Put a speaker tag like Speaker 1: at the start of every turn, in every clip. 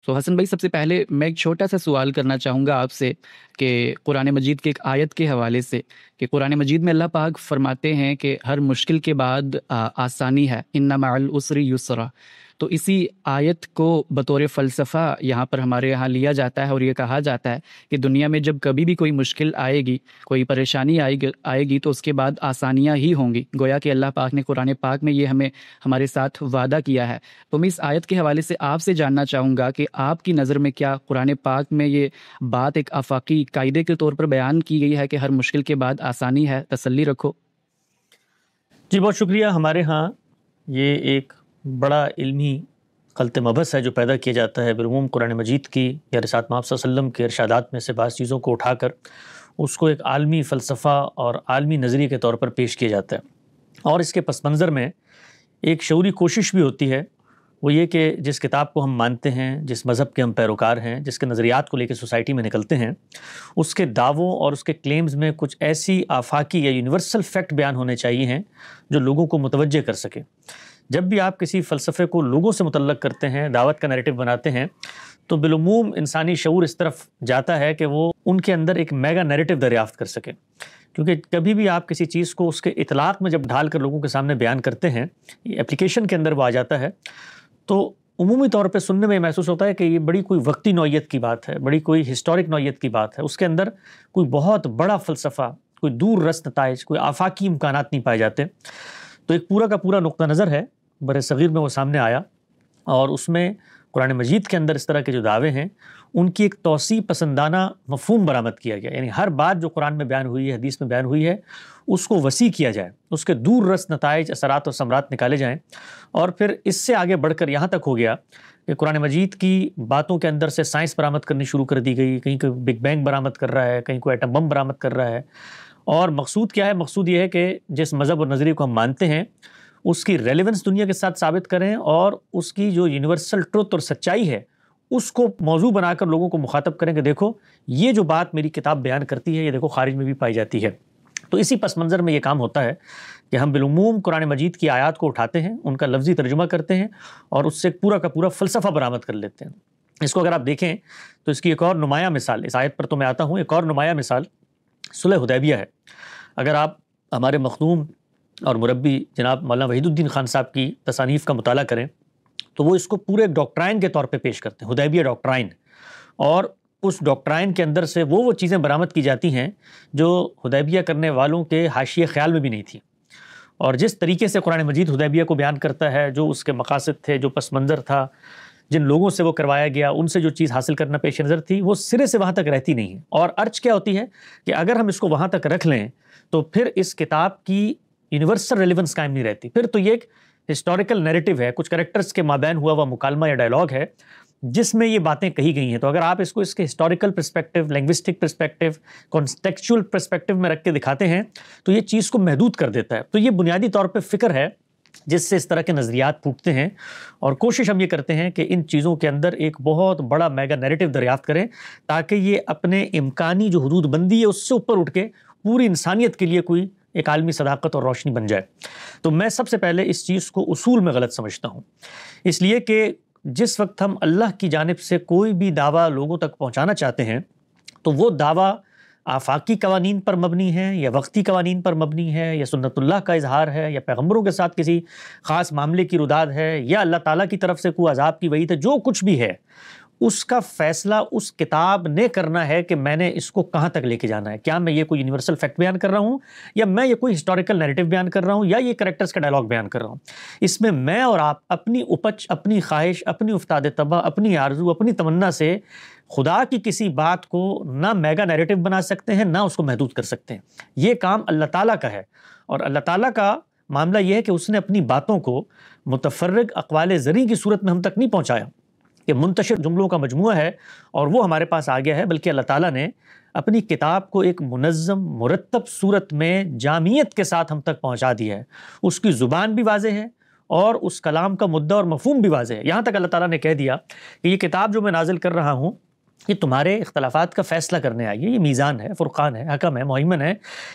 Speaker 1: حسن بھائی، سب سے پہلے میں ایک چھوٹا سا سوال کرنا چاہوں گا آپ سے کہ قرآن مجید کے ایک آیت کے حوالے سے، کہ قرآن مجید میں اللہ پاک فرماتے ہیں کہ ہر مشکل کے بعد آسانی ہے، ان مع العسر یسرا۔ تو اسی آیت کو بطور فلسفہ یہاں پر ہمارے یہاں لیا جاتا ہے، اور یہ کہا جاتا ہے کہ دنیا میں جب کبھی بھی کوئی مشکل آئے گی، کوئی پریشانی آئے گی تو اس کے بعد آسانیاں ہی ہوں گی۔ گویا کہ اللہ پاک نے قرآن پاک میں یہ ہمارے ساتھ وعدہ کیا ہے۔ تو میں اس آیت کے حوالے سے آپ سے جاننا چاہوں گا کہ آپ کی نظر میں کیا قرآن پاک میں یہ بات ایک آفاقی قاعدے کے طور پر بیان کی گئی ہے کہ ہر مشکل کے بعد آسانی ہے، تسلی رکھو؟
Speaker 2: جی بہت شکریہ۔ ہمارے ہاں یہ ایک بڑا علمی خلط مبحث ہے جو پیدا کیا جاتا ہے بالعموم قرآن مجید کی یا رسالت محمد صلی اللہ علیہ وسلم کے ارشادات میں سے بعض چیزوں کو اٹھا کر اس کو ایک عالمی فلسفہ اور عالمی نظریے کے طور پر پیش کیا جاتا ہے، اور اس کے پس منظر میں ایک شعوری کوشش بھی ہوتی ہے، وہ یہ کہ جس کتاب کو ہم مانتے ہیں، جس مذہب کے ہم پیروکار ہیں، جس کے نظریات کو لے کے سوسائٹی میں نکلتے ہیں، اس کے دعووں اور اس کے کلیمز میں کچھ ایسی آفاقی یا یونیورسل فیکٹ بیان ہونے چاہیے ہیں جو لوگوں کو متوجہ کر سکے۔ جب بھی آپ کسی فلسفے کو لوگوں سے متعلق کرتے ہیں، دعوت کا نیریٹو بناتے ہیں، تو بالعموم انسانی شعور اس طرف جاتا ہے کہ وہ ان کے اندر ایک میگا نیریٹو دریافت کر سکے، کیونکہ کبھی بھی آپ کسی چیز کو اس کے اطلاق میں جب ڈھال کر لوگوں کے سامنے بیان کرتے ہیں، اپلیکیشن کے اندر وہ آ جاتا ہے، تو عمومی طور پہ سننے میں محسوس ہوتا ہے کہ یہ بڑی کوئی وقتی نوعیت کی بات ہے، بڑی کوئی ہسٹورک نوعیت کی بات ہے، اس کے اندر کوئی بہت بڑا فلسفہ، کوئی دور رس نتائج، کوئی آفاقی امکانات نہیں پائے جاتے۔ تو ایک پورا کا پورا نقطہ نظر ہے بر صغیر میں وہ سامنے آیا، اور اس میں قرآن مجید کے اندر اس طرح کے جو دعوے ہیں ان کی ایک توسیع پسندانہ مفہوم برآمد کیا گیا، یعنی ہر بات جو قرآن میں بیان ہوئی ہے، حدیث میں بیان ہوئی ہے، اس کو وسیع کیا جائے، اس کے دور رس نتائج، اثرات و ثمرات نکالے جائیں، اور پھر اس سے آگے بڑھ کر یہاں تک ہو گیا کہ قرآن مجید کی باتوں کے اندر سے سائنس برآمد کرنی شروع کر دی گئی، کہیں کوئی بگ بینگ برآمد کر رہا ہے، کہیں کوئی ایٹم بم برآمد کر رہا ہے، اور مقصود کیا ہے؟ مقصود یہ ہے کہ جس مذہب اور نظریے کو ہم مانتے ہیں اس کی ریلیونس دنیا کے ساتھ ثابت کریں، اور اس کی جو یونیورسل ٹروتھ اور سچائی ہے اس کو موضوع بنا کر لوگوں کو مخاطب کریں کہ دیکھو یہ جو بات میری کتاب بیان کرتی ہے یہ دیکھو خارج میں بھی پائی جاتی ہے۔ تو اسی پس منظر میں یہ کام ہوتا ہے کہ ہم بالعموم قرآن مجید کی آیات کو اٹھاتے ہیں، ان کا لفظی ترجمہ کرتے ہیں، اور اس سے پورا کا پورا فلسفہ برآمد کر لیتے ہیں۔ اس کو اگر آپ دیکھیں تو اس کی ایک اور نمایاں مثال، اس آیت پر تو میں آتا ہوں، ایک اور نمایاں مثال صلح حدیبیہ ہے۔ اگر آپ ہمارے مخدوم اور مربی جناب مولانا وحید الدین خان صاحب کی تصانیف کا مطالعہ کریں تو وہ اس کو پورے ایک ڈاکٹرائن کے طور پہ پیش کرتے ہیں، حدیبیہ ڈاکٹرائن، اور اس ڈاکٹرائن کے اندر سے وہ چیزیں برآمد کی جاتی ہیں جو حدیبیہ کرنے والوں کے حاشیے خیال میں بھی نہیں تھی، اور جس طریقے سے قرآن مجید حدیبیہ کو بیان کرتا ہے، جو اس کے مقاصد تھے، جو پس منظر تھا، جن لوگوں سے وہ کروایا گیا، ان سے جو چیز حاصل کرنا پیش نظر تھی، وہ سرے سے وہاں تک رہتی نہیں ہے۔ اور ارج کیا ہوتی ہے کہ اگر ہم اس کو وہاں تک رکھ لیں تو پھر اس کتاب کی یونیورسل ریلیونس قائم نہیں رہتی، پھر تو یہ ایک ہسٹوریکل نیریٹو ہے، کچھ کریکٹرز کے مابین ہوا مکالمہ یا ڈائلاگ ہے جس میں یہ باتیں کہی گئی ہیں۔ تو اگر آپ اس کو اس کے historical perspective, linguistic perspective, contextual perspective میں رکھ کے دکھاتے ہیں تو یہ چیز کو محدود کر دیتا ہے۔ تو یہ بنیادی طور پہ فکر ہے جس سے اس طرح کے نظریات پھوٹتے ہیں، اور کوشش ہم یہ کرتے ہیں کہ ان چیزوں کے اندر ایک بہت بڑا میگا نیریٹو دریافت کریں تاکہ یہ اپنے امکانی جو حدود بندی ہے اس سے اوپر اٹھ کے پوری انسانیت کے لیے کوئی ایک عالمی صداقت اور روشنی بن جائے۔ تو میں سب سے پہلے اس چیز کو اصول میں غلط سمجھتا ہوں، اس لیے کہ جس وقت ہم اللہ کی جانب سے کوئی بھی دعویٰ لوگوں تک پہنچانا چاہتے ہیں تو وہ دعویٰ آفاقی قوانین پر مبنی ہے یا وقتی قوانین پر مبنی ہے یا سنت اللہ کا اظہار ہے یا پیغمبروں کے ساتھ کسی خاص معاملے کی رداد ہے یا اللہ تعالیٰ کی طرف سے کوئی عذاب کی وعید ہے، جو کچھ بھی ہے اس کا فیصلہ اس کتاب نے کرنا ہے کہ میں نے اس کو کہاں تک لے کے جانا ہے۔ کیا میں یہ کوئی یونیورسل فیکٹ بیان کر رہا ہوں، یا میں یہ کوئی ہسٹوریکل نیریٹو بیان کر رہا ہوں، یا یہ کریکٹرز کا ڈائلاگ بیان کر رہا ہوں۔ اس میں میں اور آپ اپنی اپچ، اپنی خواہش، اپنی افتاد طبع، اپنی آرزو، اپنی تمنا سے خدا کی کسی بات کو نہ میگا نیریٹو بنا سکتے ہیں، نہ اس کو محدود کر سکتے ہیں۔ یہ کام اللہ تعالیٰ کا ہے، اور اللہ تعالیٰ کا معاملہ یہ ہے کہ اس نے اپنی باتوں کو متفرق اقوال زرعی کی صورت میں ہم تک نہیں پہنچایا کہ منتشر جملوں کا مجموعہ ہے اور وہ ہمارے پاس آ گیا ہے، بلکہ اللہ تعالیٰ نے اپنی کتاب کو ایک منظم مرتب صورت میں جامعیت کے ساتھ ہم تک پہنچا دیا ہے۔ اس کی زبان بھی واضح ہے اور اس کلام کا مدعا اور مفہوم بھی واضح ہے۔ یہاں تک اللہ تعالیٰ نے کہہ دیا کہ یہ کتاب جو میں نازل کر رہا ہوں یہ تمہارے اختلافات کا فیصلہ کرنے آئی ہے، یہ میزان ہے، فرقان ہے، حکم ہے، مہیمن ہے۔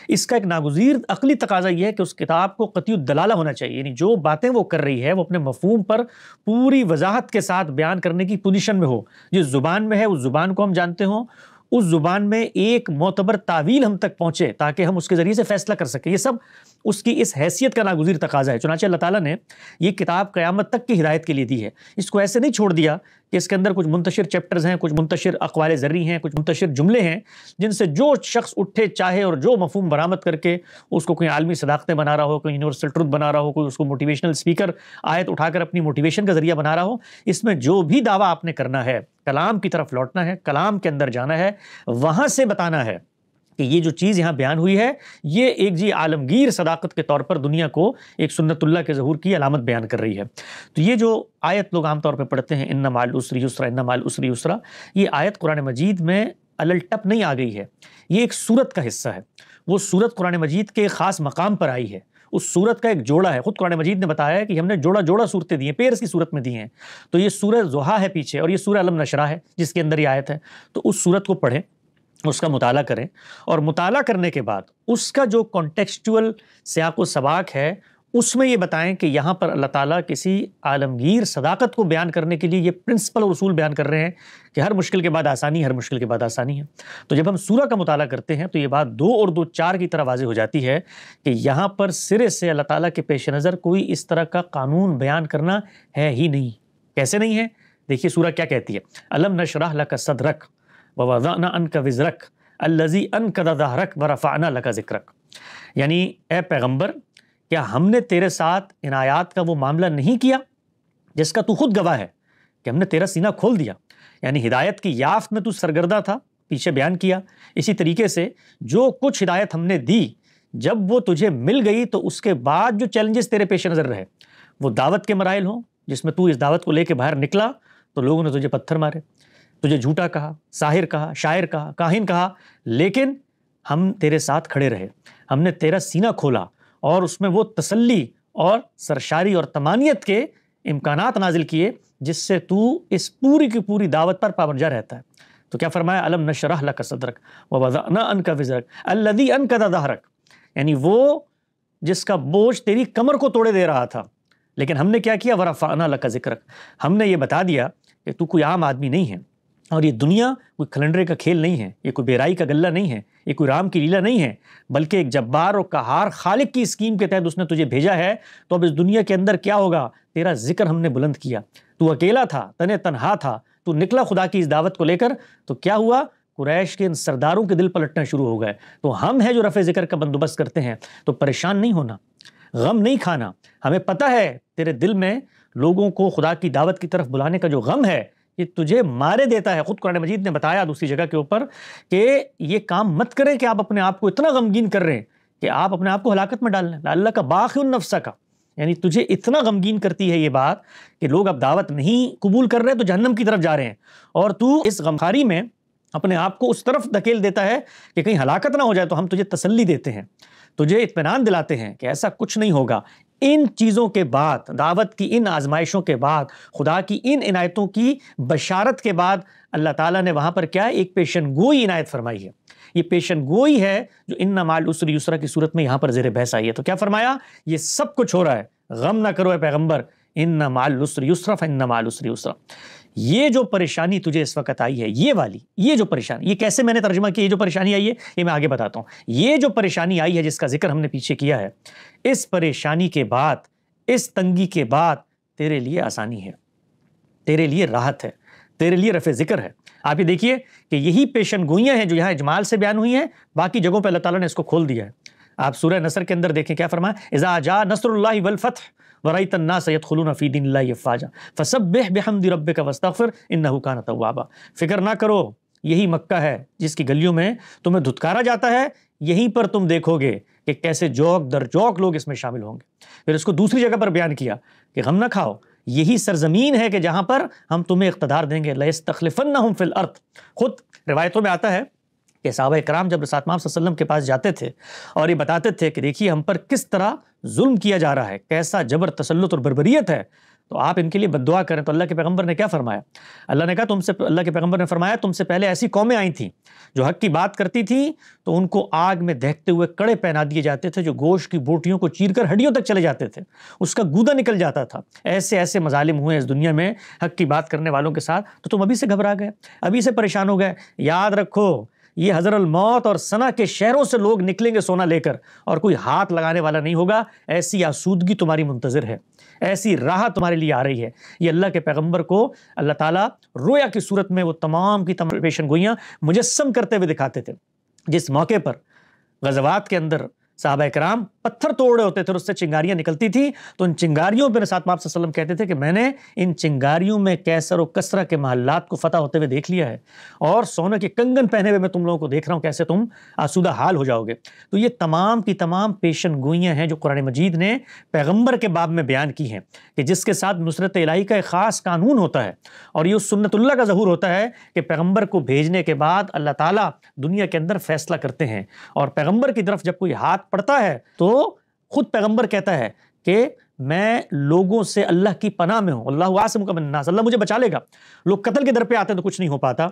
Speaker 2: اس کا ایک ناگزیر عقلی تقاضا یہ ہے کہ اس کتاب کو قطعی الدلالہ ہونا چاہیے، یعنی جو باتیں وہ کر رہی ہے وہ اپنے مفہوم پر پوری وضاحت کے ساتھ بیان کرنے کی پوزیشن میں ہو، جس زبان میں ہے اس زبان کو ہم جانتے ہوں، اس زبان میں ایک معتبر تعویل ہم تک پہنچے تاکہ ہم اس کے ذریعے سے فیصلہ کر سکیں۔ یہ سب اس کی اس حیثیت کا ناگزیر تقاضا ہے۔ چنانچہ اللہ تعالیٰ نے یہ کتاب قیامت تک کی ہدایت کے لیے دی ہے، اس کو ایسے نہیں چھوڑ دیا کہ اس کے اندر کچھ منتشر چیپٹرز ہیں، کچھ منتشر اقوال زرعی ہیں، کچھ منتشر جملے ہیں جن سے جو شخص اٹھے چاہے اور جو مفہوم برآمد کر کے اس کو کوئی عالمی صداقتیں بنا رہا ہو، کوئی یونیورسل ٹروتھ بنا رہا ہو، کوئی اس کو موٹیویشنل اسپیکر آیت اٹھا کر اپنی موٹیویشن کا ذریعہ بنا رہا ہو۔ اس میں جو بھی دعویٰ آپ نے کرنا ہے، کلام کی طرف لوٹنا ہے، کلام کے اندر جانا ہے، وہاں سے بتانا ہے کہ یہ جو چیز یہاں بیان ہوئی ہے یہ ایک عالمگیر صداقت کے طور پر دنیا کو ایک سنت اللہ کے ظہور کی علامت بیان کر رہی ہے۔ تو یہ جو آیت لوگ عام طور پہ پڑھتے ہیں، ان مع العسر یسرا، ان مع العسر یسرا، یہ آیت قرآن مجید میں الٹپ نہیں آ گئی ہے، یہ ایک سورت کا حصہ ہے۔ وہ سورت قرآن مجید کے خاص مقام پر آئی ہے، اس سورت کا ایک جوڑا ہے۔ خود قرآن مجید نے بتایا ہے کہ ہم نے جوڑا جوڑا صورتیں دی ہیں، پیئرز کی صورت میں دی ہیں۔ تو یہ سورہ ضحیٰ ہے پیچھے، اور یہ سورہ علم نشرح ہے جس کے اندر یہ آیت ہے۔ تو اس سورت کو پڑھیں، اس کا مطالعہ کریں، اور مطالعہ کرنے کے بعد اس کا جو کانٹیکسچول سیاق و سباق ہے اس میں یہ بتائیں کہ یہاں پر اللہ تعالیٰ کسی عالمگیر صداقت کو بیان کرنے کے لیے یہ پرنسپل اور اصول بیان کر رہے ہیں کہ ہر مشکل کے بعد آسانی، ہر مشکل کے بعد آسانی ہے۔ تو جب ہم سورہ کا مطالعہ کرتے ہیں تو یہ بات 2 اور 2 4 کی طرح واضح ہو جاتی ہے کہ یہاں پر سرے سے اللہ تعالیٰ کے پیش نظر کوئی اس طرح کا قانون بیان کرنا ہے ہی نہیں۔ کیسے نہیں ہے؟ دیکھیے سورہ کیا کہتی ہے، الم نشرح لک صدرک ووضعنا عنک وزرک الذی انقض ظہرک ورفعنا لک ذکرک، یعنی اے پیغمبر کیا ہم نے تیرے ساتھ ان آیات کا وہ معاملہ نہیں کیا جس کا تو خود گواہ ہے کہ ہم نے تیرا سینہ کھول دیا، یعنی ہدایت کی یافت میں تو سرگردہ تھا، پیچھے بیان کیا۔ اسی طریقے سے جو کچھ ہدایت ہم نے دی جب وہ تجھے مل گئی تو اس کے بعد جو چیلنجز تیرے پیش نظر رہے وہ دعوت کے مراحل ہوں جس میں تو اس دعوت کو لے کے باہر نکلا تو لوگوں نے تجھے پتھر مارے، تجھے جھوٹا کہا، ساحر کہا، شاعر کہا، کاہن کہا، لیکن ہم تیرے ساتھ کھڑے رہے، ہم نے تیرا سینہ کھولا اور اس میں وہ تسلی اور سرشاری اور طمانیت کے امکانات نازل کیے جس سے تو اس پوری کی پوری دعوت پر پابند رہتا ہے۔ تو کیا فرمایا، الم نشرح لک صدرک ووضعنا عنک وزرک الذی انقض ظہرک، یعنی وہ جس کا بوجھ تیری کمر کو توڑے دے رہا تھا، لیکن ہم نے کیا کیا، ورفعنا لک ذکرک، ہم نے یہ بتا دیا کہ تو کوئی عام آدمی نہیں ہے، اور یہ دنیا کوئی کھلنڈرے کا کھیل نہیں ہے، یہ کوئی بیرائی کا گلہ نہیں ہے، یہ کوئی رام کی لیلا نہیں ہے، بلکہ ایک جبار اور قہار خالق کی اسکیم کے تحت اس نے تجھے بھیجا ہے۔ تو اب اس دنیا کے اندر کیا ہوگا، تیرا ذکر ہم نے بلند کیا، تو اکیلا تھا، تنہا تھا، تو نکلا خدا کی اس دعوت کو لے کر، تو کیا ہوا، قریش کے ان سرداروں کے دل پلٹنا شروع ہو گئے۔ تو ہم ہیں جو رفع ذکر کا بندوبست کرتے ہیں، تو پریشان نہیں ہونا، غم نہیں کھانا، ہمیں پتہ ہے تیرے دل میں لوگوں کو خدا کی دعوت کی طرف بلانے کا جو غم ہے یہ تجھے مارے دیتا ہے۔ خود قرآن مجید نے بتایا دوسری جگہ کے اوپر کہ یہ کام مت کریں کہ آپ اپنے آپ کو اتنا غمگین کر رہے ہیں کہ آپ اپنے آپ کو ہلاکت میں ڈال لیں، اللہ کا باخع نفسہ کا، یعنی تجھے اتنا غمگین کرتی ہے یہ بات کہ لوگ اب دعوت نہیں قبول کر رہے تو جہنم کی طرف جا رہے ہیں، اور تو اس غمخاری میں اپنے آپ کو اس طرف دھکیل دیتا ہے کہ کہیں ہلاکت نہ ہو جائے۔ تو ہم تجھے تسلی دیتے ہیں، تجھے اطمینان دلاتے ہیں کہ ایسا کچھ نہیں ہوگا۔ ان چیزوں کے بعد، دعوت کی ان آزمائشوں کے بعد، خدا کی ان عنایتوں کی بشارت کے بعد، اللہ تعالیٰ نے وہاں پر کیا ایک پیشن گوئی عنایت فرمائی ہے۔ یہ پیشن گوئی ہے جو ان مع العسر یسرا کی صورت میں یہاں پر زیر بحث آئی ہے۔ تو کیا فرمایا، یہ سب کچھ ہو رہا ہے، غم نہ کرو اے پیغمبر، ان مع العسر یسرا فان مع العسر یسرا۔ یہ جو پریشانی تجھے اس وقت آئی ہے، یہ والی، یہ جو پریشانی، یہ کیسے میں نے ترجمہ کیا، یہ جو پریشانی آئی ہے یہ میں آگے بتاتا ہوں۔ یہ جو پریشانی آئی ہے جس کا ذکر ہم نے پیچھے کیا ہے، اس پریشانی کے بعد، اس تنگی کے بعد تیرے لیے آسانی ہے، تیرے لیے راحت ہے، تیرے لیے رفع ذکر ہے۔ آپ یہ دیکھیے کہ یہی پیشن گوئیاں ہیں جو یہاں اجمال سے بیان ہوئی ہیں، باقی جگہوں پہ اللہ تعالیٰ نے اس کو کھول دیا ہے۔ آپ سورہ نصر کے اندر دیکھیں کیا فرمایا، اذا جاء نصر اللہ والفتح ورأيت الناس يدخلون في دين الله افواجا فسبح بحمد ربك واستغفر انه كان توابا۔ فکر نہ کرو، یہی مکہ ہے جس کی گلیوں میں تمہیں دھتکارا جاتا ہے، یہیں پر تم دیکھو گے کہ کیسے جوک در جوک لوگ اس میں شامل ہوں گے۔ پھر اس کو دوسری جگہ پر بیان کیا کہ غم نہ کھاؤ، یہی سرزمین ہے کہ جہاں پر ہم تمہیں اقتدار دیں گے، لَيَسْتَخْلِفَنَّهُمْ فِي الْأَرْضِ۔ خود روایتوں میں آتا ہے کہ صحابہ کرام جب رسول اللہ صلی اللہ علیہ وسلم کے پاس جاتے تھے اور یہ بتاتے تھے کہ دیکھیے ہم پر کس طرح ظلم کیا جا رہا ہے، کیسا جبر، تسلط اور بربریت ہے، تو آپ ان کے لیے بد دعا کریں. تو اللہ کے پیغمبر نے کیا فرمایا؟ اللہ نے کہا اللہ کے پیغمبر نے فرمایا تم سے پہلے ایسی قومیں آئی تھیں جو حق کی بات کرتی تھیں تو ان کو آگ میں دہکتے ہوئے کڑے پہنا دیے جاتے تھے جو گوشت کی بوٹیوں کو چیر کر ہڈیوں تک چلے جاتے تھے, اس کا گودا نکل جاتا تھا. ایسے مظالم ہوئے اس دنیا میں حق کی بات کرنے والوں کے ساتھ, تو تم ابھی سے گھبرا گئے, ابھی سے پریشان ہو گئے. یاد رکھو یہ حضر الموت اور سنا کے شہروں سے لوگ نکلیں گے سونا لے کر, اور کوئی ہاتھ لگانے والا نہیں ہوگا. ایسی آسودگی تمہاری منتظر ہے, ایسی راہ تمہارے لیے آ رہی ہے. یہ اللہ کے پیغمبر کو اللہ تعالیٰ رویا کی صورت میں وہ تمام کی تمام پیشن گوئیاں مجسم کرتے ہوئے دکھاتے تھے. جس موقع پر غزوات کے اندر صحابہ کرام پتھر توڑ رہے ہوتے تھے اور اس سے چنگاریاں نکلتی تھیں, تو ان چنگاریوں پہ ساتھ آپ صلی اللہ علیہ وسلم کہتے تھے کہ میں نے ان چنگاریوں میں کیسر و کسرہ کے محلات کو فتح ہوتے ہوئے دیکھ لیا ہے, اور سونے کے کنگن پہنے ہوئے میں تم لوگوں کو دیکھ رہا ہوں کیسے تم آسودہ حال ہو جاؤ گے. تو یہ تمام کی تمام پیشن گوئیاں ہیں جو قرآن مجید نے پیغمبر کے باب میں بیان کی ہیں, کہ جس کے ساتھ نصرت الہی کا ایک خاص قانون ہوتا ہے, اور یہ سنت اللہ کا ظہور ہوتا ہے کہ پیغمبر کو بھیجنے کے بعد اللہ تعالیٰ دنیا کے اندر فیصلہ کرتے ہیں, اور پیغمبر کی طرف جب کوئی ہاتھ پڑتا ہے تو خود پیغمبر کہتا ہے کہ میں لوگوں سے اللہ کی پناہ میں ہوں, اللہ عاصمک من الناس, اللہ مجھے بچا لے گا. لوگ قتل کے در پہ آتے ہیں تو کچھ نہیں ہو پاتا.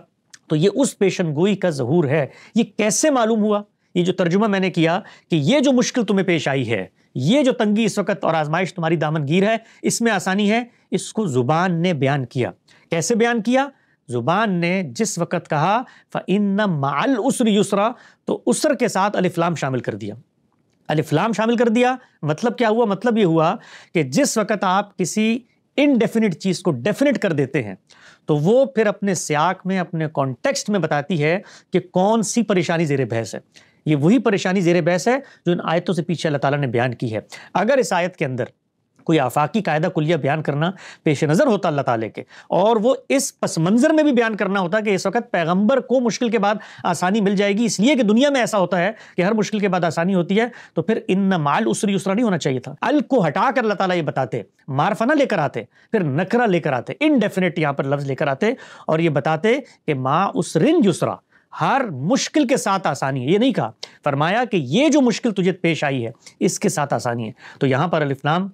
Speaker 2: تو یہ اس پیشن گوئی کا ظہور ہے. یہ کیسے معلوم ہوا؟ یہ جو ترجمہ میں نے کیا کہ یہ جو مشکل تمہیں پیش آئی ہے, یہ جو تنگی اس وقت اور آزمائش تمہاری دامن گیر ہے, اس میں آسانی ہے, اس کو زبان نے بیان کیا. کیسے بیان کیا؟ زبان نے جس وقت کہا فَإِنَّ مَعَ الْعُسْرِ يُسْرًا, تو عسر کے ساتھ الف لام شامل کر دیا. الف لام شامل کر دیا مطلب کیا ہوا؟ مطلب یہ ہوا کہ جس وقت آپ کسی انڈیفینٹ چیز کو ڈیفینٹ کر دیتے ہیں تو وہ پھر اپنے سیاق میں, اپنے کانٹیکسٹ میں بتاتی ہے کہ کون سی پریشانی زیر بحث ہے. یہ وہی پریشانی زیر بحث ہے جو ان آیتوں سے پیچھے اللہ تعالیٰ نے بیان کی ہے. اگر اس آیت کے اندر کوئی آفاقی قاعدہ کلیہ بیان کرنا پیش نظر ہوتا اللہ تعالیٰ کے, اور وہ اس پس منظر میں بھی بیان کرنا ہوتا کہ اس وقت پیغمبر کو مشکل کے بعد آسانی مل جائے گی اس لیے کہ دنیا میں ایسا ہوتا ہے کہ ہر مشکل کے بعد آسانی ہوتی ہے, تو پھر ان مع العسر یسرا نہیں ہونا چاہیے تھا. ال کو ہٹا کر اللہ تعالیٰ یہ بتاتے, معرفہ نہ لے کر آتے, پھر نکرہ لے کر آتے, انڈیفینٹ یہاں پر لفظ لے کر آتے, اور یہ بتاتے کہ مع عسر یسرا, ہر مشکل کے ساتھ آسانی ہے. یہ نہیں کہا, فرمایا کہ یہ جو مشکل تجھے پیش آئی ہے اس کے ساتھ آسانی ہے. تو یہاں پر الف لام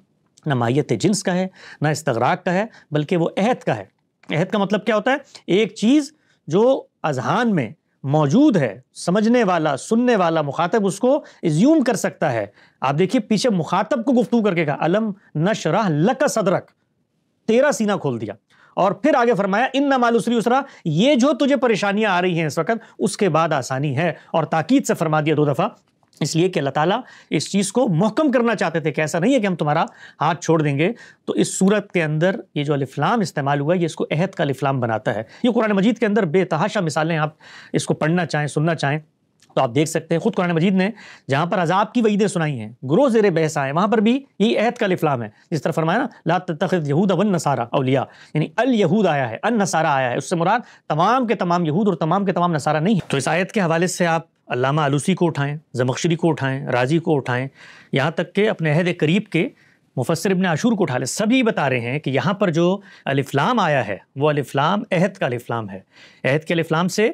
Speaker 2: نہ ماہیت جنس کا ہے, نہ استغراق کا ہے, بلکہ وہ عہد کا ہے. عہد کا مطلب کیا ہوتا ہے؟ ایک چیز جو اذہان میں موجود ہے, سمجھنے والا, سننے والا مخاطب اس کو ایزیوم کر سکتا ہے. آپ دیکھیے پیچھے مخاطب کو گفتگو کر کے کہا الم نشرح لک صدرک, تیرا سینہ کھول دیا, اور پھر آگے فرمایا ان مع العسر یسرا, یہ جو تجھے پریشانیاں آ رہی ہیں اس وقت اس کے بعد آسانی ہے, اور تاکید سے فرما دیا 2 دفعہ, اس لیے کہ اللہ تعالیٰ اس چیز کو محکم کرنا چاہتے تھے کہ ایسا نہیں ہے کہ ہم تمہارا ہاتھ چھوڑ دیں گے. تو اس صورت کے اندر یہ جو الف لام استعمال ہوا ہے یہ اس کو عہد کا الف لام بناتا ہے. یہ قرآن مجید کے اندر بے تحاشا مثالیں, آپ اس کو پڑھنا چاہیں, سننا چاہیں تو آپ دیکھ سکتے ہیں. خود قرآن مجید نے جہاں پر عذاب کی وعیدیں سنائی ہیں, گروہ زیر بحث آئے, وہاں پر بھی یہی عہد کا الف لام ہے. جس طرح فرمایا نا لا تتخذ یہود والنصارى اولیاء, یعنی الیہود آیا ہے, النصارى آیا ہے, اس سے مراد تمام کے تمام یہود اور تمام کے تمام نصارہ نہیں ہے. تو اس آیت کے حوالے سے آپ علامہ آلوسی کو اٹھائیں, زمخشری کو اٹھائیں, رازی کو اٹھائیں, یہاں تک کہ اپنے عہد قریب کے مفسر ابن عاشور کو اٹھا لیں, سبھی بتا رہے ہیں کہ یہاں پر جو الف لام آیا ہے وہ الف لام عہد کا الف لام ہے. عہد کے الف لام سے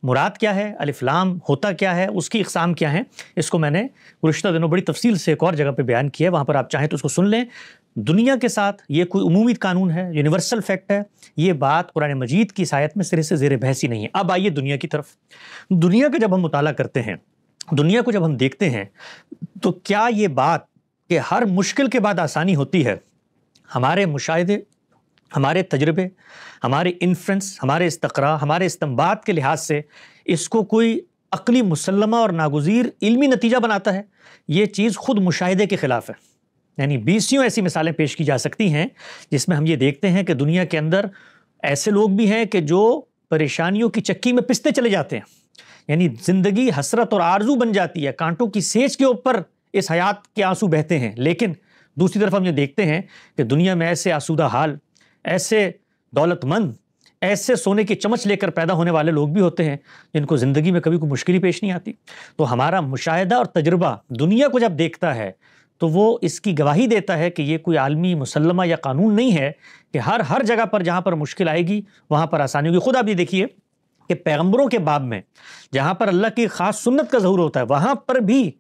Speaker 2: مراد کیا ہے, الف لام ہوتا کیا ہے, اس کی اقسام کیا ہیں, اس کو میں نے گزشتہ دنوں بڑی تفصیل سے ایک اور جگہ پہ بیان کیا ہے, وہاں پر آپ چاہیں تو اس کو سن لیں. دنیا کے ساتھ یہ کوئی عمومی قانون ہے, یونیورسل فیکٹ ہے, یہ بات قرآن مجید کی آیت میں سرے سے زیر بحث ہی نہیں ہے. اب آئیے دنیا کی طرف. دنیا کا جب ہم مطالعہ کرتے ہیں, دنیا کو جب ہم دیکھتے ہیں, تو کیا یہ بات کہ ہر مشکل کے بعد آسانی ہوتی ہے, ہمارے مشاہدے, ہمارے تجربے, ہمارے انفرنس, ہمارے استقراء, ہمارے استنباط کے لحاظ سے اس کو کوئی عقلی مسلمہ اور ناگزیر علمی نتیجہ بناتا ہے؟ یہ چیز خود مشاہدے کے خلاف ہے. یعنی 20 ایسی مثالیں پیش کی جا سکتی ہیں جس میں ہم یہ دیکھتے ہیں کہ دنیا کے اندر ایسے لوگ بھی ہیں کہ جو پریشانیوں کی چکی میں پستے چلے جاتے ہیں, یعنی زندگی حسرت اور آرزو بن جاتی ہے, کانٹوں کی سیج کے اوپر اس حیات کے آنسو بہتے ہیں. لیکن دوسری طرف ہم یہ دیکھتے ہیں کہ دنیا میں ایسے آسودہ حال, ایسے دولت مند, ایسے سونے کی چمچ لے کر پیدا ہونے والے لوگ بھی ہوتے ہیں جن کو زندگی میں کبھی کوئی مشکل ہی پیش نہیں آتی. تو ہمارا مشاہدہ اور تجربہ دنیا کو جب دیکھتا ہے تو وہ اس کی گواہی دیتا ہے کہ یہ کوئی عالمی مسلمہ یا قانون نہیں ہے کہ ہر جگہ پر جہاں پر مشکل آئے گی وہاں پر آسانی ہوگی. خود آپ یہ دیکھیے کہ پیغمبروں کے باب میں جہاں پر اللہ کی خاص سنت کا ظہور ہوتا ہے وہاں پر بھی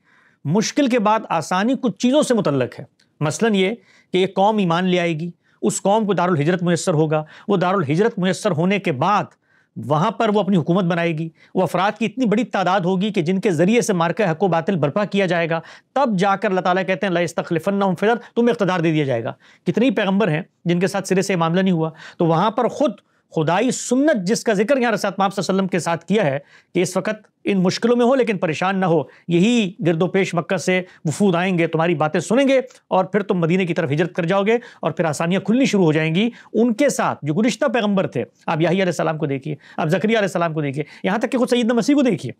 Speaker 2: مشکل کے بعد آسانی کچھ چیزوں سے متعلق ہے. مثلاً یہ کہ ایک قوم ایمان لے آئے گی اس قوم کو دارالہجرت میسر ہوگا، وہ دارالہجرت میسر ہونے کے بعد وہاں پر وہ اپنی حکومت بنائے گی، وہ افراد کی اتنی بڑی تعداد ہوگی کہ جن کے ذریعے سے مارکہ حق و باطل برپا کیا جائے گا، تب جا کر اللہ تعالیٰ کہتے ہیں لَيَسْتَخْلِفَنَّهُمْ فِي الْأَرْضِ، تمہیں اقتدار دے دیا جائے گا۔ کتنے پیغمبر ہیں جن کے ساتھ سرے سے معاملہ نہیں ہوا، تو وہاں پر خود خدائی سنت جس کا ذکر یہاں رسالت مآب صلی اللہ علیہ وسلم کے ساتھ کیا ہے کہ اس وقت ان مشکلوں میں ہو لیکن پریشان نہ ہو، یہی گرد و پیش مکہ سے وفود آئیں گے، تمہاری باتیں سنیں گے اور پھر تم مدینے کی طرف ہجرت کر جاؤ گے اور پھر آسانیاں کھلنی شروع ہو جائیں گی ان کے ساتھ جو گزشتہ پیغمبر تھے۔ آپ یحییٰ علیہ السلام کو دیکھیے، آپ زکریا علیہ السلام کو دیکھیے، یہاں تک کہ خود سیدنا مسیح کو دیکھیے،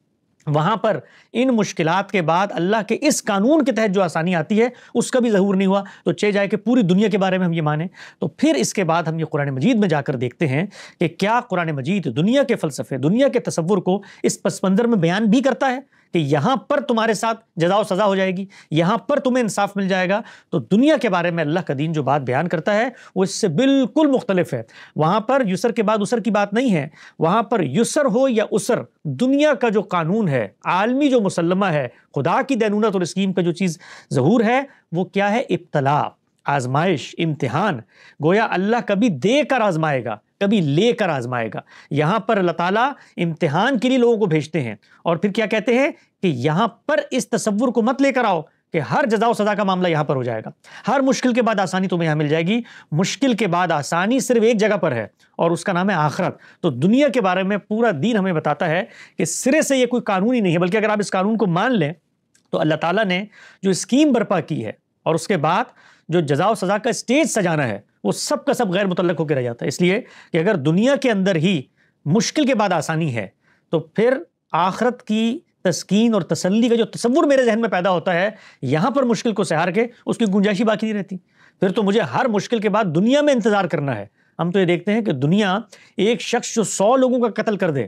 Speaker 2: وہاں پر ان مشکلات کے بعد اللہ کے اس قانون کے تحت جو آسانی آتی ہے اس کا بھی ظہور نہیں ہوا، تو چاہے جائے کہ پوری دنیا کے بارے میں ہم یہ مانیں، تو پھر اس کے بعد ہم یہ قرآن مجید میں جا کر دیکھتے ہیں کہ کیا قرآن مجید دنیا کے فلسفے، دنیا کے تصور کو اس پس منظر میں بیان بھی کرتا ہے کہ یہاں پر تمہارے ساتھ جزا و سزا ہو جائے گی، یہاں پر تمہیں انصاف مل جائے گا۔ تو دنیا کے بارے میں اللہ کا دین جو بات بیان کرتا ہے وہ اس سے بالکل مختلف ہے۔ وہاں پر یسر کے بعد اسر کی بات نہیں ہے، وہاں پر یسر ہو یا اسر، دنیا کا جو قانون ہے، عالمی جو مسلمہ ہے، خدا کی دینونت اور اسکیم کا جو چیز ظہور ہے وہ کیا ہے؟ ابتلا، آزمائش، امتحان۔ گویا اللہ کبھی دے کر آزمائے گا، کبھی لے کر آزمائے گا۔ یہاں پر اللہ تعالیٰ امتحان کے لیے لوگوں کو بھیجتے ہیں اور پھر کیا کہتے ہیں کہ یہاں پر اس تصور کو مت لے کر آؤ کہ ہر جزا و سزا کا معاملہ یہاں پر ہو جائے گا، ہر مشکل کے بعد آسانی تمہیں یہاں مل جائے گی۔ مشکل کے بعد آسانی صرف ایک جگہ پر ہے اور اس کا نام ہے آخرت۔ تو دنیا کے بارے میں پورا دین ہمیں بتاتا ہے کہ سرے سے یہ کوئی قانون ہی نہیں ہے، بلکہ اگر آپ اس قانون کو مان لیں تو اللہ تعالیٰ نے جو اسکیم برپا کی ہے اور اس کے بعد جو جزا و سزا کا اسٹیج سجانا ہے وہ سب کا سب غیر متعلق ہو کے رہ جاتا ہے۔ اس لیے کہ اگر دنیا کے اندر ہی مشکل کے بعد آسانی ہے تو پھر آخرت کی تسکین اور تسلی کا جو تصور میرے ذہن میں پیدا ہوتا ہے، یہاں پر مشکل کو سہار کے اس کی گنجائش ہی باقی نہیں رہتی، پھر تو مجھے ہر مشکل کے بعد دنیا میں انتظار کرنا ہے۔ ہم تو یہ دیکھتے ہیں کہ دنیا ایک شخص جو 100 لوگوں کا قتل کر دے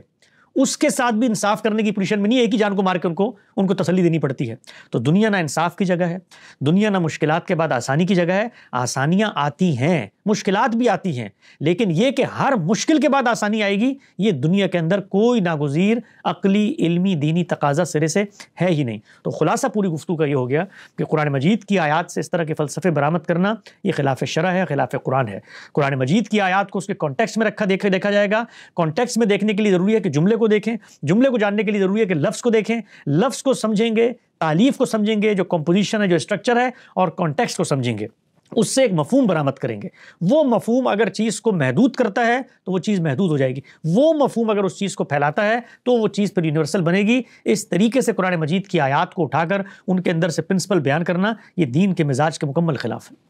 Speaker 2: اس کے ساتھ بھی انصاف کرنے کی پوزیشن میں نہیں ہے، ایک ہی جان کو مار کے ان کو تسلی دینی پڑتی ہے۔ تو دنیا نہ انصاف کی جگہ ہے، دنیا نہ مشکلات کے بعد آسانی کی جگہ ہے۔ آسانیاں آتی ہیں، مشکلات بھی آتی ہیں، لیکن یہ کہ ہر مشکل کے بعد آسانی آئے گی یہ دنیا کے اندر کوئی ناگزیر عقلی، علمی، دینی تقاضا سرے سے ہے ہی نہیں۔ تو خلاصہ پوری گفتگو کا یہ ہو گیا کہ قرآن مجید کی آیات سے اس طرح کے فلسفے برآمد کرنا یہ خلاف شرع ہے، خلاف قرآن ہے۔ قرآن مجید کی آیات کو اس کے کانٹیکسٹ میں دیکھا جائے گا۔ کانٹیکسٹ میں دیکھنے کے لیے ضروری ہے کہ جملے کو دیکھیں، جملے کو جاننے کے لیے ضروری ہے کہ لفظ کو دیکھیں، لفظ کو سمجھیں گے، تالیف کو سمجھیں گے، جو کمپوزیشن ہے، جو اسٹرکچر ہے، اور کانٹیکسٹ کو سمجھیں گے، اس سے ایک مفہوم برآمد کریں گے۔ وہ مفہوم اگر چیز کو محدود کرتا ہے تو وہ چیز محدود ہو جائے گی، وہ مفہوم اگر اس چیز کو پھیلاتا ہے تو وہ چیز پھر یونیورسل بنے گی۔ اس طریقے سے قرآن مجید کی آیات کو اٹھا کر ان کے اندر سے پرنسپل بیان کرنا یہ دین کے مزاج کے مکمل خلاف ہے۔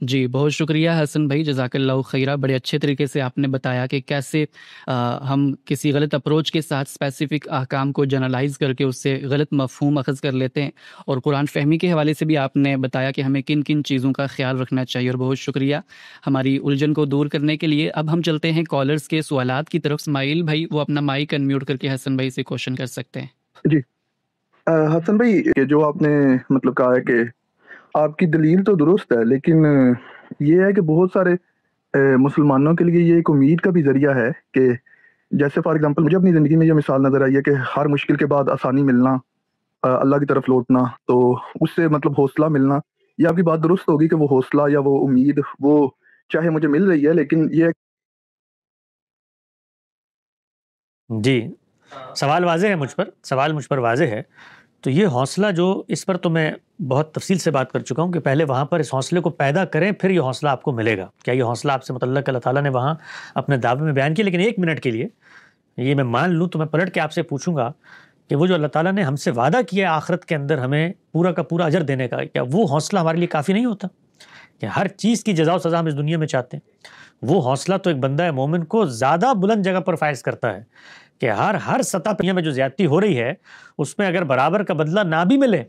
Speaker 1: جی بہت شکریہ حسن بھائی، جزاک اللہ خیرہ۔ بڑے اچھے طریقے سے آپ نے بتایا کہ کیسے ہم کسی غلط اپروچ کے ساتھ اسپیسیفک احکام کو جنرلائز کر کے اس سے غلط مفہوم اخذ کر لیتے ہیں، اور قرآن فہمی کے حوالے سے بھی آپ نے بتایا کہ ہمیں کن کن چیزوں کا خیال رکھنا چاہیے، اور بہت شکریہ ہماری الجھن کو دور کرنے کے لیے۔ اب ہم چلتے ہیں کالرز کے سوالات کی طرف۔ اسماعیل بھائی وہ اپنا مائک انمیوٹ کر کے حسن بھائی سے کوشچن کر سکتے ہیں۔
Speaker 3: جی حسن بھائی، کہ جو آپ نے مطلب کہا ہے کہ آپ کی دلیل تو درست ہے، لیکن یہ ہے کہ بہت سارے مسلمانوں کے لیے یہ ایک امید کا بھی ذریعہ ہے کہ جیسے فار ایگزامپل مجھے اپنی زندگی میں یہ مثال نظر آئی ہے کہ ہر مشکل کے بعد آسانی ملنا، اللہ کی طرف لوٹنا، تو اس سے مطلب حوصلہ ملنا۔ یہ آپ کی بات درست ہوگی کہ وہ حوصلہ یا وہ امید وہ چاہے مجھے مل رہی ہے، لیکن یہ
Speaker 2: جی سوال واضح ہے، سوال مجھ پر واضح ہے۔ تو یہ حوصلہ جو اس پر تو میں بہت تفصیل سے بات کر چکا ہوں کہ پہلے وہاں پر اس حوصلے کو پیدا کریں، پھر یہ حوصلہ آپ کو ملے گا۔ کیا یہ حوصلہ آپ سے متعلق اللہ تعالیٰ نے وہاں اپنے دعوے میں بیان کیا؟ لیکن ایک منٹ کے لیے یہ میں مان لوں تو میں پلٹ کے آپ سے پوچھوں گا کہ وہ جو اللہ تعالیٰ نے ہم سے وعدہ کیا ہے آخرت کے اندر ہمیں پورا کا پورا اجر دینے کا، کیا وہ حوصلہ ہمارے لیے کافی نہیں ہوتا؟ کہ ہر چیز کی جزا و سزا ہم اس دنیا میں چاہتے ہیں، وہ حوصلہ تو ایک بندہ مومن کو زیادہ بلند جگہ پر فائز کرتا ہے کہ ہر سطح پر میں جو زیادتی ہو رہی ہے اس میں اگر برابر کا بدلہ نہ بھی ملے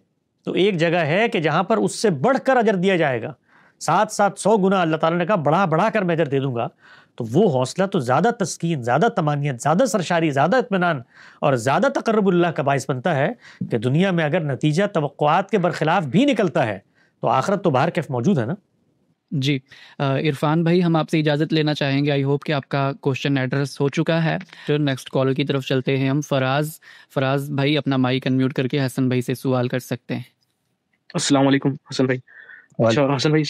Speaker 2: تو ایک جگہ ہے کہ جہاں پر اس سے بڑھ کر اجر دیا جائے گا، 100 گنا اللہ تعالیٰ نے کہا بڑھا کر میں اجر دے دوں گا۔ تو وہ حوصلہ تو زیادہ تسکین، زیادہ طمانینت، زیادہ سرشاری، زیادہ اطمینان اور زیادہ تقرب اللہ کا باعث بنتا ہے کہ دنیا میں اگر نتیجہ توقعات کے برخلاف بھی نکلتا ہے تو آخرت تو باہر کیف موجود ہے نا۔
Speaker 1: جی عرفان بھائی ہم آپ سے اجازت لینا چاہیں گے، آئی ہوپ کہ آپ کا کوشچن ایڈریس ہو چکا ہے۔ پھر نیکسٹ کالر کی طرف چلتے ہیں ہم۔ فراز بھائی اپنا مائک انمیوٹ کر کے حسن بھائی سے سوال کر سکتے ہیں۔
Speaker 4: السلام علیکم حسن بھائی۔ اچھا حسن بھائی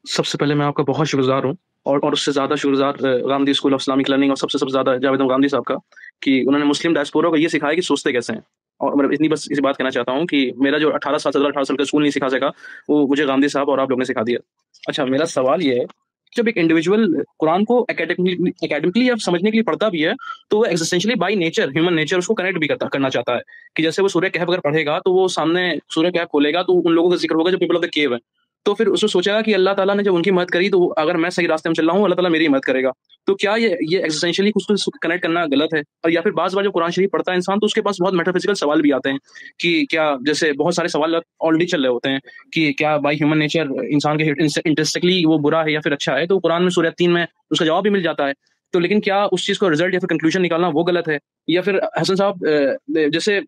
Speaker 4: سب سے پہلے میں آپ کا بہت شکر گزار ہوں، اور اس سے زیادہ شکر گزار Gandhi school of Islamic learning اور سب سے زیادہ جاوید احمد گاندھی صاحب کا، کہ انہوں نے مسلم ڈائسپورا کو یہ سکھایا کہ سوچتے کیسے ہیں. اور میں بس اسی بات کہنا چاہتا ہوں کہ میرا جو 18 سال کا اسکول نہیں سکھا سکا، وہ مجھے گاندھی صاحب اور آپ لوگوں نے سکھا دیا. اچھا، میرا سوال یہ ہے، جب ایک انڈیویجول قرآن کو اکیڈمکلی اب سمجھنے کے لیے پڑھتا بھی ہے، تو وہ ایگزسٹینشلی بائی نیچر، ہیومن نیچر اس کو کنیکٹ بھی کرنا چاہتا ہے. کہ جیسے وہ سورہ کہف اگر پڑھے گا تو وہ سامنے سورہ کہف کھولے گا تو ان لوگوں کا ذکر ہوگا جو پیپل آف دا کیو ہے. تو پھر اس نے سوچا کہ اللہ تعالیٰ نے جب ان کی مدد کری، تو اگر میں صحیح راستے میں چل رہا ہوں، اللہ تعالیٰ میری مدد کرے گا. تو کیا یہ ایگزسٹینشلی اس کو کنیکٹ کرنا غلط ہے؟ اور یا پھر بعض بار جو قرآن شریف پڑھتا ہے انسان، تو اس کے پاس بہت میٹافزیکل سوال بھی آتے ہیں کہ کیا، جیسے بہت سارے سوال آلریڈی چل رہے ہوتے ہیں کہ کیا بائی ہیومن نیچر انسان کے انٹرسٹکلی وہ برا ہے یا پھر اچھا ہے. تو قرآن میں سورہ 3 میں اس کا جواب بھی مل جاتا ہے. تو لیکن کیا اس چیز کو رزلٹ یا پھر کنکلوژن نکالنا وہ غلط ہے؟ یا پھر حسن صاحب جیسے،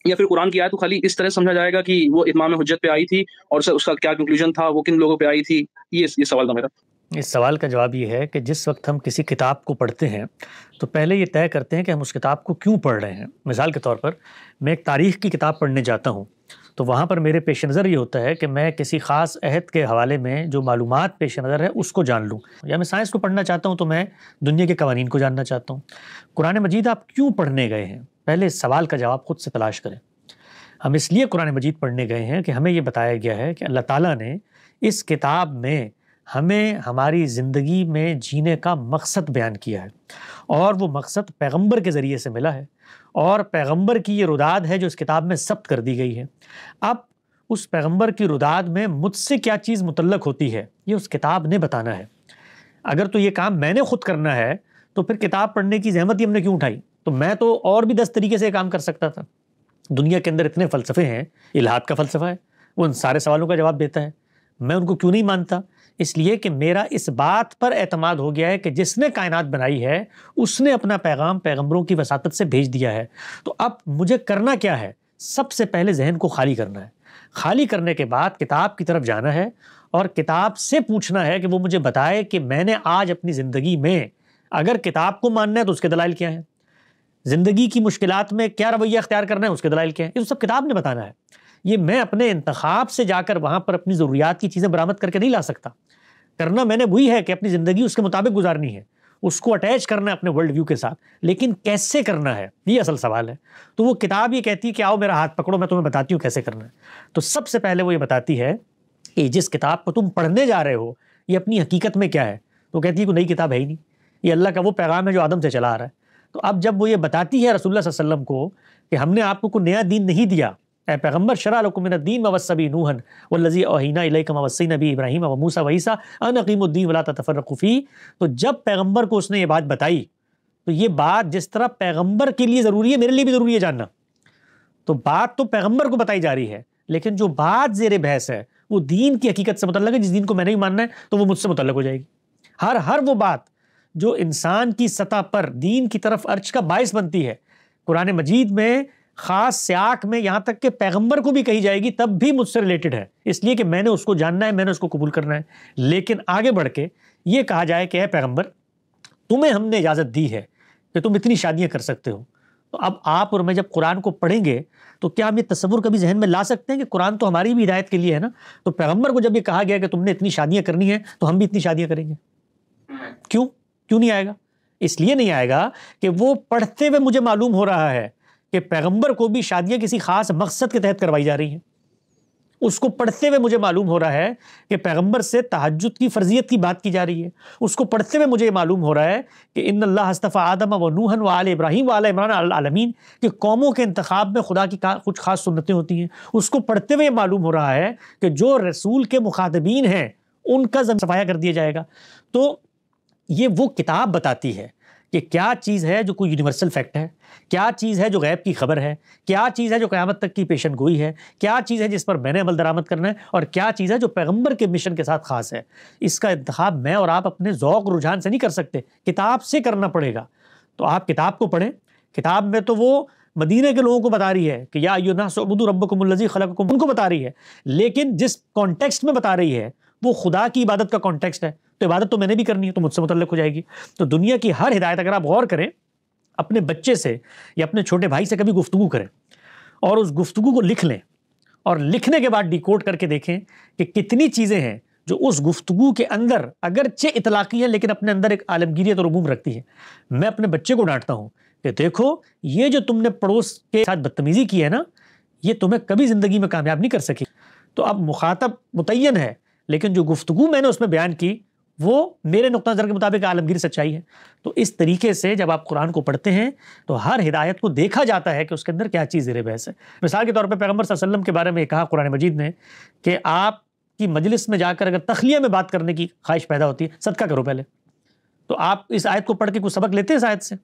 Speaker 4: یا پھر قرآن کی آیت کو خالی اس طرح سمجھا جائے گا کہ وہ اتمام حجت پہ آئی تھی، اور اس کا کیا کنکلوژن تھا، وہ کن لوگوں پہ آئی تھی؟ یہ سوال تھا میرا.
Speaker 2: اس سوال کا جواب یہ ہے کہ جس وقت ہم کسی کتاب کو پڑھتے ہیں تو پہلے یہ طے کرتے ہیں کہ ہم اس کتاب کو کیوں پڑھ رہے ہیں. مثال کے طور پر میں ایک تاریخ کی کتاب پڑھنے جاتا ہوں، تو وہاں پر میرے پیش نظر یہ ہوتا ہے کہ میں کسی خاص عہد کے حوالے میں جو معلومات پیش نظر ہے اس کو جان لوں. یا میں سائنس کو پڑھنا چاہتا ہوں تو میں دنیا کے قوانین کو جاننا چاہتا ہوں. قرآن مجید آپ کیوں پڑھنے گئے ہیں؟ پہلے اس سوال کا جواب خود سے تلاش کریں. ہم اس لیے قرآن مجید پڑھنے گئے ہیں کہ ہمیں یہ بتایا گیا ہے کہ اللہ تعالیٰ نے اس کتاب میں ہمیں ہماری زندگی میں جینے کا مقصد بیان کیا ہے، اور وہ مقصد پیغمبر کے ذریعے سے ملا ہے، اور پیغمبر کی یہ رداد ہے جو اس کتاب میں ثبت کر دی گئی ہے. اب اس پیغمبر کی رداد میں مجھ سے کیا چیز متعلق ہوتی ہے، یہ اس کتاب نے بتانا ہے. اگر تو یہ کام میں نے خود کرنا ہے تو پھر کتاب پڑھنے کی زحمت ہی ہم نے کیوں اٹھائی؟ تو میں تو اور بھی 10 طریقے سے یہ کام کر سکتا تھا. دنیا کے اندر اتنے فلسفے ہیں، الہاد کا فلسفہ ہے، وہ ان سارے سوالوں کا جواب دیتا ہے. میں ان کو کیوں نہیں مانتا؟ اس لیے کہ میرا اس بات پر اعتماد ہو گیا ہے کہ جس نے کائنات بنائی ہے اس نے اپنا پیغام پیغمبروں کی وساطت سے بھیج دیا ہے. تو اب مجھے کرنا کیا ہے؟ سب سے پہلے ذہن کو خالی کرنا ہے. خالی کرنے کے بعد کتاب کی طرف جانا ہے اور کتاب سے پوچھنا ہے کہ وہ مجھے بتائے کہ میں نے آج اپنی زندگی میں اگر کتاب کو ماننا ہے تو اس کے دلائل کیا ہیں، زندگی کی مشکلات میں کیا رویہ اختیار کرنا ہے اس کے دلائل کیا ہیں. یہ سب کتاب نے بتانا ہے. یہ میں اپنے انتخاب سے جا کر وہاں پر اپنی ضروریات کی چیزیں برآمد کر کے نہیں لا سکتا. کرنا میں نے وہی ہے کہ اپنی زندگی اس کے مطابق گزارنی ہے، اس کو اٹیچ کرنا ہے اپنے ورلڈ ویو کے ساتھ. لیکن کیسے کرنا ہے، یہ اصل سوال ہے. تو وہ کتاب یہ کہتی ہے کہ آؤ میرا ہاتھ پکڑو، میں تمہیں بتاتی ہوں کیسے کرنا ہے. تو سب سے پہلے وہ یہ بتاتی ہے کہ جس کتاب کو تم پڑھنے جا رہے ہو یہ اپنی حقیقت میں کیا ہے. تو کہتی ہے کہ نئی کتاب ہے ہی نہیں، یہ اللہ کا وہ پیغام ہے جو آدم سے چلا آ رہا ہے. تو اب جب وہ یہ بتاتی ہے رسول اللہ صلی اللہ علیہ وسلم کو کہ ہم نے آپ کو کوئی نیا دین نہیں دیا، اے پیغمبر شرع لکم من الدین ما وصی بہ نوحا والذی اوحینا الیک ما وصینا بہ ابراہیم وموسیٰ وعیسیٰ ان اقیموا الدین ولا تتفرقوا فیہ. تو جب پیغمبر کو اس نے یہ بات بتائی تو یہ بات جس طرح پیغمبر کے لیے ضروری ہے میرے لیے بھی ضروری ہے جاننا. تو بات تو پیغمبر کو بتائی جا رہی ہے، لیکن جو بات زیر بحث ہے وہ دین کی حقیقت سے متعلق ہے. جس دین کو میں نہیں ماننا ہے تو وہ مجھ سے متعلق ہو جائے گی. ہر وہ بات جو انسان کی سطح پر دین کی طرف ارج کا باعث بنتی ہے قرآن مجید میں خاص سیاق میں یہاں تک کہ پیغمبر کو بھی کہی جائے گی تب بھی مجھ سے ریلیٹڈ ہے، اس لیے کہ میں نے اس کو جاننا ہے، میں نے اس کو قبول کرنا ہے. لیکن آگے بڑھ کے یہ کہا جائے کہ اے پیغمبر تمہیں ہم نے اجازت دی ہے کہ تم اتنی شادیاں کر سکتے ہو. تو اب آپ اور میں جب قرآن کو پڑھیں گے تو کیا ہم یہ تصور کبھی ذہن میں لا سکتے ہیں کہ قرآن تو ہماری بھی ہدایت کے لیے ہے نا؟ تو پیغمبر کو جب یہ کہا گیا کہ تم نے اتنی شادیاں کرنی ہیں تو ہم بھی اتنی شادیاں کریں گے. کیوں نہیں آئے گا؟ اس لیے نہیں آئے گا کہ وہ پڑھتے ہوئے مجھے معلوم ہو رہا ہے کہ پیغمبر کو بھی شادیاں کسی خاص مقصد کے تحت کروائی جا رہی ہیں. اس کو پڑھتے ہوئے مجھے معلوم ہو رہا ہے کہ پیغمبر سے تہجد کی فرضیت کی بات کی جا رہی ہے. اس کو پڑھتے ہوئے مجھے معلوم ہو رہا ہے کہ ان اللہ اصطفیٰ آدم و نوحا و آل ابراہیم و آل عمران علی العالمین، کہ قوموں کے انتخاب میں خدا کی کچھ خاص سنتیں ہوتی ہیں. اس کو پڑھتے ہوئے معلوم ہو رہا ہے کہ جو رسول کے مخاطبین ہیں ان کا صفایا کر دیا جائے گا. تو یہ وہ کتاب بتاتی ہے کہ کیا چیز ہے جو کوئی یونیورسل فیکٹ ہے، کیا چیز ہے جو غیب کی خبر ہے، کیا چیز ہے جو قیامت تک کی پیشن گوئی ہے، کیا چیز ہے جس پر میں نے عمل درآمد کرنا ہے، اور کیا چیز ہے جو پیغمبر کے مشن کے ساتھ خاص ہے. اس کا انتخاب میں اور آپ اپنے ذوق رجحان سے نہیں کر سکتے، کتاب سے کرنا پڑے گا. تو آپ کتاب کو پڑھیں. کتاب میں تو وہ مدینہ کے لوگوں کو بتا رہی ہے کہ یا ایھا الناس اعبدوا ربکم الذی خلقکم، ان کو بتا رہی ہے، لیکن جس کانٹیکسٹ میں بتا رہی ہے وہ خدا کی عبادت کا کانٹیکسٹ ہے. تو عبادت تو میں نے بھی کرنی ہے، تو مجھ سے متعلق ہو جائے گی. تو دنیا کی ہر ہدایت اگر آپ غور کریں، اپنے بچے سے یا اپنے چھوٹے بھائی سے کبھی گفتگو کریں اور اس گفتگو کو لکھ لیں، اور لکھنے کے بعد ڈیکوڈ کر کے دیکھیں کہ کتنی چیزیں ہیں جو اس گفتگو کے اندر اگرچہ اطلاقی ہے لیکن اپنے اندر ایک عالمگیریت اور عموم رکھتی ہے. میں اپنے بچے کو ڈانٹتا ہوں کہ دیکھو یہ جو تم نے پڑوس کے ساتھ بدتمیزی کی ہے نا، یہ تمہیں کبھی زندگی میں کامیاب نہیں کر سکی. تو اب مخاطب متعین ہے لیکن جو گفتگو میں نے اس میں بیان کی وہ میرے نقطہ نظر کے مطابق عالمگیر سچائی ہے. تو اس طریقے سے جب آپ قرآن کو پڑھتے ہیں تو ہر ہدایت کو دیکھا جاتا ہے کہ اس کے اندر کیا چیز زیر بحث ہے. مثال کے طور پہ پیغمبر صلی اللہ علیہ وسلم کے بارے میں یہ کہا قرآن مجید نے کہ آپ کی مجلس میں جا کر اگر تخلیہ میں بات کرنے کی خواہش پیدا ہوتی ہے صدقہ کرو پہلے. تو آپ اس آیت کو پڑھ کے کوئی سبق لیتے ہیں اس آیت سے؟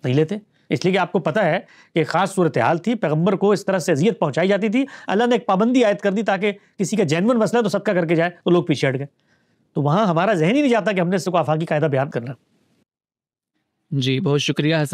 Speaker 2: نہیں لیتے، اس لیے کہ آپ کو پتہ ہے کہ ایک خاص صورتحال تھی، پیغمبر کو اس طرح سے اذیت پہنچائی جاتی تھی، اللہ نے ایک پابندی عائد کر دی تاکہ کسی کا جینون مسئلہ ہے تو صدقہ کر کے جائے، تو لوگ پیچھے ہٹ گئے. تو وہاں ہمارا ذہن ہی نہیں جاتا کہ ہم نے اس کو آفاقی قاعدہ بیان کرنا.
Speaker 1: جی بہت شکریہ حسن